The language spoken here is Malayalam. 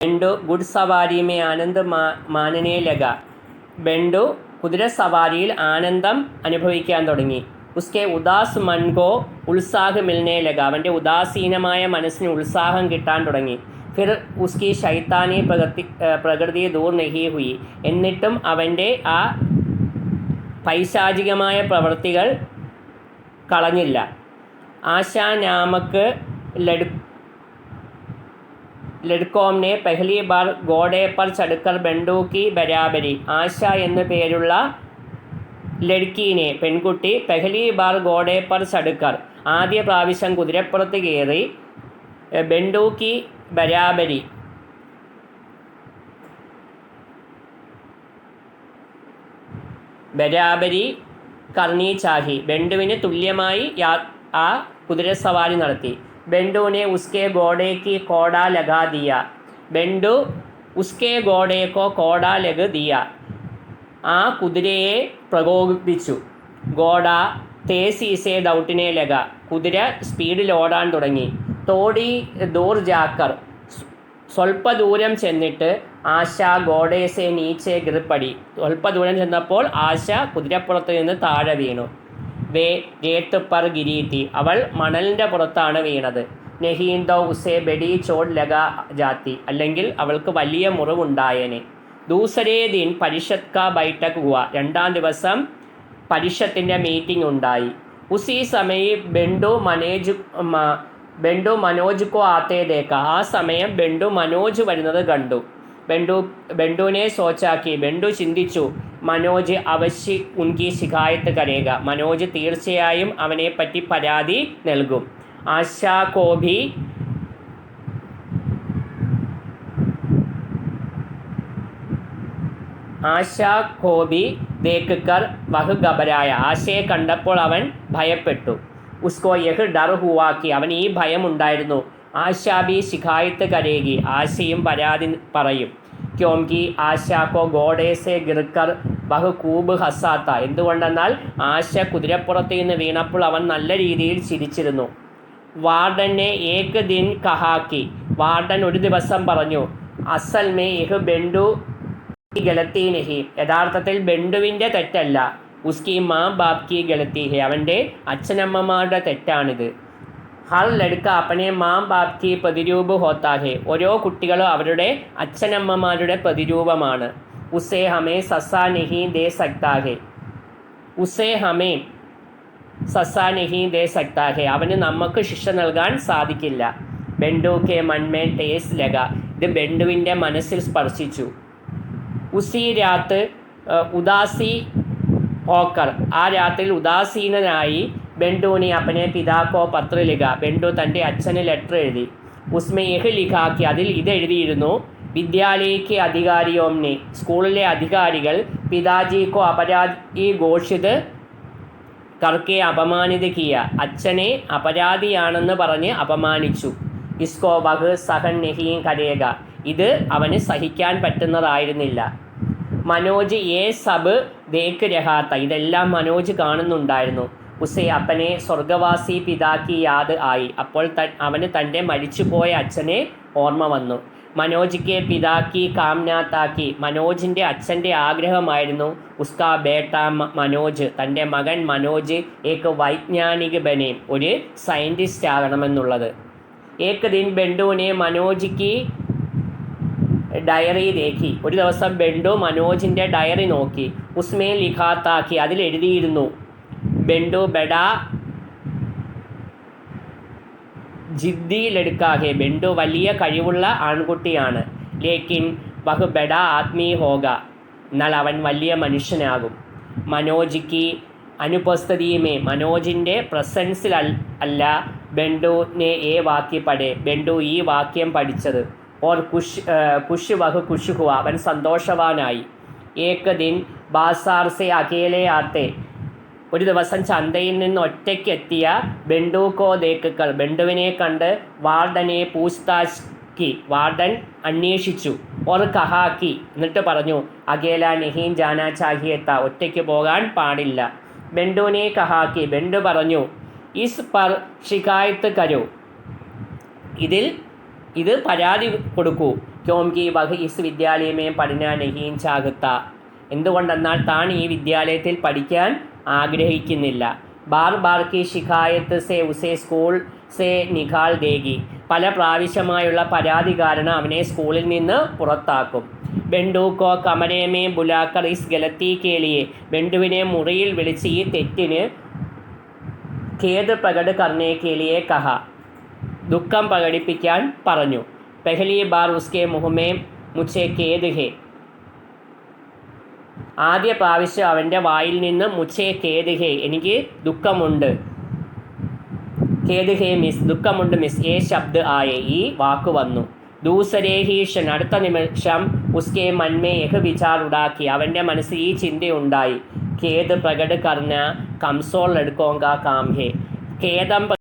बेंडू घुड़सवारी में आनंद मानने लगा. बेंडू കുതിരസവാരിയിൽ ആനന്ദം അനുഭവിക്കാൻ തുടങ്ങി. ഉസ്കെ ഉദാസ് മൻ കോ ഉത്സാഹ മിൽനെ ലഗ. അവൻ്റെ ഉദാസീനമായ മനസ്സിന് ഉത്സാഹം കിട്ടാൻ തുടങ്ങി. ഫിർ ഉസ്കി ശൈത്താനി പ്രകൃതി ദൂർ നഹി ഹുയി. എന്നിട്ടും അവൻ്റെ ആ പൈശാചികമായ പ്രവൃത്തികൾ കളഞ്ഞില്ല. ആശാ നാമക്ക് ലഡ്കോം ने पहली बार घोड़े पर चढ़कर बेंडू की बराबरी. ആശ എന്നു പേരുള്ള ലഡ്കീനെ പെൺകുട്ടി പെഹ്ലി ബാർ ഘോഡെ പർ ചടുക്കർ ആദ്യ പ്രാവശ്യം കുതിരപ്പുറത്ത് കയറി ബെൻഡു കി ബരാബരി കർണി ചാഹി. ബെൻഡുവിന് തുല്യമായി ആ കുതിരസവാരി നടത്തി. बेंडू ने उसके घोड़े की कोड़ा लगा दिया. बेंडू उसके घोड़े को कोड़ा लग दिया. ആ കുതിരയെ പ്രകോപിപ്പിച്ചു. ഘോഡ തേസി സേ ദൗട്ടിനെ ലഗ. കുതിര സ്പീഡിൽ ഓടാൻ തുടങ്ങി. തോടി ദൂർ ജാക്കർ സ്വൽപ്പ ദൂരം ചെന്നിട്ട് ആശ ഘോഡേസെ നീച്ചെ ഗിർപ്പടി. സ്വൽപ്പ ദൂരം ചെന്നപ്പോൾ ആശ കുതിരപ്പുറത്ത് നിന്ന് താഴെ വീണു. വേ രേത്ത് പർ ഗിരീത്തി. അവൾ മണലിൻ്റെ പുറത്താണ് വീണത്. നെഹീന്തോ ഉസേ ബെഡി ചോട് ലഗ ജാത്തി. അല്ലെങ്കിൽ അവൾക്ക് വലിയ മുറിവുണ്ടായേനെ. ദൂസരേ ദിൻ പരിഷത്ത് കാ ബൈഠക് ഹുവ. രണ്ടാം ദിവസം പരിഷത്തിൻ്റെ മീറ്റിംഗ് ഉണ്ടായി. ഉസി സമയം ബെൻഡു മനോജ് കോ ആത്തേ ദേക്ക. ആ സമയം ബെൻഡു മനോജ് വരുന്നത് കണ്ടു. ബെൻഡുവിനെ സോച്ചാക്കി. ബെൻഡു ചിന്തിച്ചു, മനോജ് അവശ്യ ഉൻകി ശികായത്ത് കരേഗ. മനോജ് തീർച്ചയായും അവനെപ്പറ്റി പരാതി നൽകും. ആശാ കോബി ദേഖ് കർ വഹ് ഘബരായ. ആശയെ കണ്ടപ്പോൾ അവൻ ഭയപ്പെട്ടു. ഉസ്കോ യഹ് ഡർ ഹുവാക്കി. അവൻ ഈ ഭയമുണ്ടായിരുന്നു. ആശാ ബി ശികായത്ത് കരേഗി. ആശയും പരാതി പറയും. ക്യോംകി ആശാക്കോ ഘോഡേസെ ഗിർക്കർ ബഹു കൂബ് ഹസാത്ത. എന്തുകൊണ്ടെന്നാൽ ആശ കുതിരപ്പുറത്ത് നിന്ന് വീണപ്പോൾ അവൻ നല്ല രീതിയിൽ ചിരിച്ചിരുന്നു. വാർഡനെ ഏക് ദിൻ കഹാക്കി. വാർഡൻ ഒരു ദിവസം പറഞ്ഞു, അസൽ മേ യഹ് ബെൻഡു ഗലത്തി നഹി. യഥാർത്ഥത്തിൽ ബെൻഡുവിൻ്റെ തെറ്റല്ല. ഉസ്കി മാ ബാപ് കി ഗലത്തി ഹെ. അവൻ്റെ അച്ഛനമ്മമാരുടെ തെറ്റാണിത്. ഹർ ലഡ്ക അപ്പനെ മാം ബാപ് കി പ്രതിരൂപ് ഹോത്താ ഹെ. ഓരോ കുട്ടികളും അവരുടെ അച്ഛനമ്മമാരുടെ പ്രതിരൂപമാണ്. ഉസേ ഹമേ സസാ നഹി ദേ സക്താ ഹെ. ഉസേ ഹമേ സസാ നഹി ദേ സക്താ ഹെ. അവന് നമുക്ക് ശിക്ഷ നൽകാൻ സാധിക്കില്ല. ബെൻഡു കെ മൻമേ ടേസ് ലഗ. ഇത് ബെൻഡുവിൻ്റെ മനസ്സിൽ സ്പർശിച്ചു. ഉസി രാത്ത് ഉദാസി ഹോക്കർ. ആ രാത്രിയിൽ ഉദാസീനനായി ബെൻഡുവിനെ അപ്പനെ പിതാക്കോ പത്ര ലിഖ. ബെൻഡു തൻ്റെ അച്ഛന് ലെറ്റർ എഴുതി. ഉസ്മേ യഹ് ലിഖാക്കി. അതിൽ ഇതെഴുതിയിരുന്നു, വിദ്യാലയക്ക് അധികാരിയോംനെ. സ്കൂളിലെ അധികാരികൾ പിതാജിക്കോ അപരാധി ഘോഷിത് കർക്കെ അപമാനിത് കിയ. അച്ഛനെ അപരാധിയാണെന്ന് പറഞ്ഞ് അപമാനിച്ചു. ഇസ്കോ വഹ് സഹൻ നെഹീം കരേഗ. ഇത് അവന് സഹിക്കാൻ പറ്റുന്നതായിരുന്നില്ല. മനോജ് ഏ സബ് ദേഖ് രഹാത്ത. ഇതെല്ലാം മനോജ് കാണുന്നുണ്ടായിരുന്നു. ഉസേ അപ്പനെ സ്വർഗവാസി പിതാക്കി യാദ് ആയി. അപ്പോൾ അവന് തൻ്റെ മരിച്ചുപോയ അച്ഛനെ ഓർമ്മ വന്നു. മനോജ് കെ പിതാക്കി കാംനാത്താക്കി. മനോജിൻ്റെ അച്ഛൻ്റെ ആഗ്രഹമായിരുന്നു ഉസ്കാ ബേട്ട മനോജ്, തൻ്റെ മകൻ മനോജ് ഏക് വൈജ്ഞാനിക് ബനെ, ഒരു സയൻറ്റിസ്റ്റ് ആകണമെന്നുള്ളത്. ഏക് ദിൻ ബെൻഡുവിനെ മനോജ് കി ഡയറി ദേഖി. ഒരു ദിവസം ബെൻഡു മനോജിൻ്റെ ഡയറി നോക്കി. ഉസ്മേ ലിഖാത്താക്കി. അതിൽ എഴുതിയിരുന്നു, ബെൻഡു ബെഡാ ജിദ്ദി ലഡ്കാഹെ. ബെൻഡു വലിയ കഴിവുള്ള ആൺകുട്ടിയാണ്. ലേക്കിൻ വഹ് ബെഡാ ആത്മീ ഹോഗ. എന്നാൽ അവൻ വലിയ മനുഷ്യനാകും. മനോജിക്ക് അനുപസ്ഥിതിയുമേ. മനോജിൻ്റെ പ്രസൻസിൽ അല്ല ബെൻഡുനെ ഏ വാക്യ പഠേ. ബെൻഡു ഈ വാക്യം പഠിച്ചത്. ഓർ കുഷ് വഹ് കുഷ് ഹുവ. അവൻ സന്തോഷവാനായി. ഏക് ദിൻ ബാസാർ സെ അകേലെ ആത്തെ. ഒരു ദിവസം ചന്തയിൽ നിന്ന് ഒറ്റയ്ക്ക് എത്തിയ ബെൻഡു കോ ദേക്കർ. ബെൻഡുവിനെ കണ്ട് വാർഡനെ പൂച്ച്താച്ച് കി. വാർഡൻ അന്വേഷിച്ചു. ഓർ കഹാക്കി. എന്നിട്ട് പറഞ്ഞു, അകേല നെഹീൻ ജാനാ ചാഹിയെത്ത. ഒറ്റയ്ക്ക് പോകാൻ പാടില്ല. ബെൻഡുവിനെ കഹാക്കി. ബെൻഡു പറഞ്ഞു, ഇസ് പർ ഷികായത്ത് കരോ. ഇത് പരാതി കൊടുക്കൂ. ക്യോംകി വഹ് ഇസ് വിദ്യാലയമേ പഠന നഹീം ചാഹത്ത. എന്തുകൊണ്ടെന്നാൽ താൻ ഈ വിദ്യാലയത്തിൽ പഠിക്കാൻ ആഗ്രഹിക്കുന്നില്ല. ബാർ ബാർ കി ശിക്കായത്ത് സെ ഉസേ സ്കൂൾ സെ നികാൽ ദേഗി. പല പ്രാവശ്യമായുള്ള പരാതി കാരണം അവനെ സ്കൂളിൽ നിന്ന് പുറത്താക്കും. ബെൻഡു കോ കമരമേ ബുലാക്കർ ഇസ് ഗലത്തി കേളിയെ. ബെൻഡുവിനെ മുറിയിൽ വിളിച്ച് ഈ തെറ്റിന് ഖേദ് പ്രകട് കർണേ കേളിയെ കഹ. ദുഃഖം പ്രകടിപ്പിക്കാൻ പറഞ്ഞു. പെഹ്ലി ബാർ ഉസ്കെ മുഹമ്മേ മുച്ചേ ഖേദ് ഹേ. ആദ്യ പ്രാവശ്യം അവൻ്റെ വായിൽ നിന്ന് മുച്ചേ ഖേദ് ഹേ, എനിക്ക് ദുഃഖമുണ്ട്, ഖേദ് ഹേ മിസ്, ദുഃഖമുണ്ട് മിസ്, ഏ ശബ്ദ് ആയേ, ഈ വാക്ക് വന്നു. ദൂസരേ ഹി ഷൻ, അടുത്ത നിമിഷം ഉസ്കെ മന്മേ യഹ് വിചാർ ഉടാക്കി, അവൻ്റെ മനസ്സിൽ ഈ ചിന്തയുണ്ടായി. ഖേദ് പ്രകട് കർണ കംസോൾ ലഡ്കോങ്ക കാം ഹേ. ഖേദം